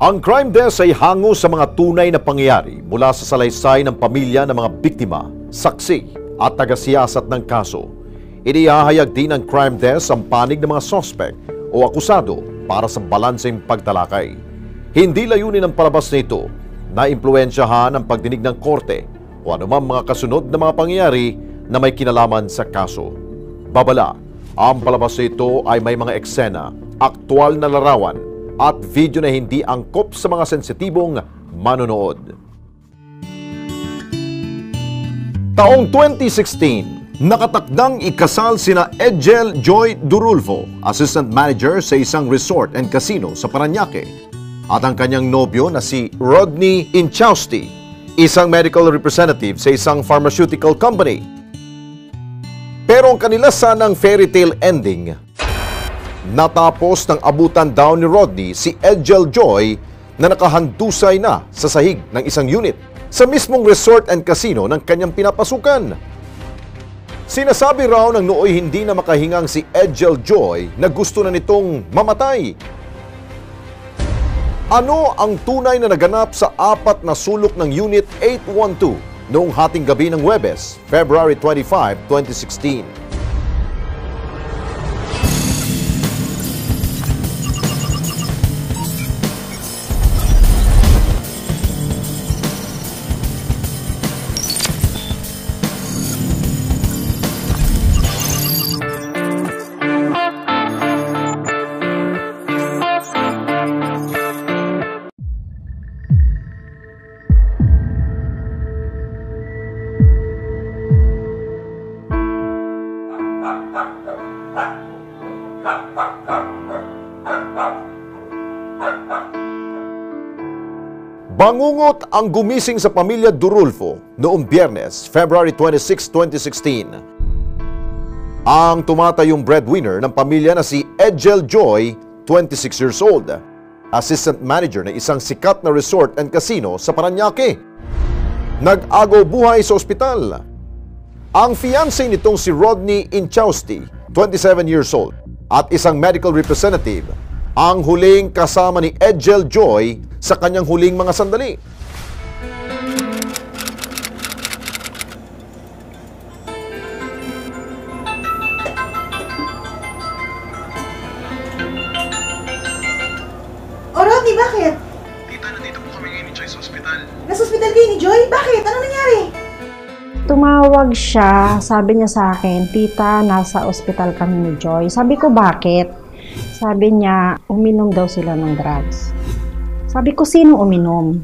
Ang crime desk ay hango sa mga tunay na pangyayari mula sa salaysay ng pamilya ng mga biktima, saksi at tagasiyasat ng kaso. Inihahayag din ng crime desk ang panig ng mga sospek o akusado para sa balanseng pagtalakay. Hindi layunin ng palabas nito na impluwensyahan ang pagdinig ng korte o anumang mga kasunod na mga pangyayari na may kinalaman sa kaso. Babala, ang palabas nito ay may mga eksena, aktwal na larawan at video na hindi angkop sa mga sensitibong manonood. Taong 2016, nakatakdang ikasal sina Edgel Joy Durulfo, assistant manager sa isang resort and casino sa Parañaque, at ang kanyang nobyo na si Rodney Inchausti, isang medical representative sa isang pharmaceutical company. Pero ang kanila sanang fairy tale ending, natapos ng abutan daw ni Rodney si Edgel Joy na nakahandusay na sa sahig ng isang unit sa mismong resort and casino ng kanyang pinapasukan. Sinasabi raw ng nooy hindi na makahingang si Edgel Joy na gusto na nitong mamatay. Ano ang tunay na naganap sa apat na sulok ng Unit 812 noong hating gabi ng Huwebes, February 25, 2016? Bangungot ang gumising sa pamilya Durulfo noong Biyernes, February 26, 2016. Ang tumatayong breadwinner ng pamilya na si Edgel Joy, 26 years old, assistant manager ng isang sikat na resort and casino sa Parañaque. Nag-agaw buhay sa ospital. Ang fiancé nitong si Rodney Inchausti, 27 years old, at isang medical representative, ang huling kasama ni Edgel Joy sa kanyang huling mga sandali. O Rodney, bakit? Tita, nandito po kami ngayon ni Joy sa ospital. Nasa ospital kayo ni Joy? Bakit? Ano nangyari? Tumawag siya, sabi niya sa akin, "Tita, nasa ospital kami ni Joy." Sabi ko, "Bakit?" Sabi niya, uminom daw sila ng drugs. Sabi ko, "Sino uminom?"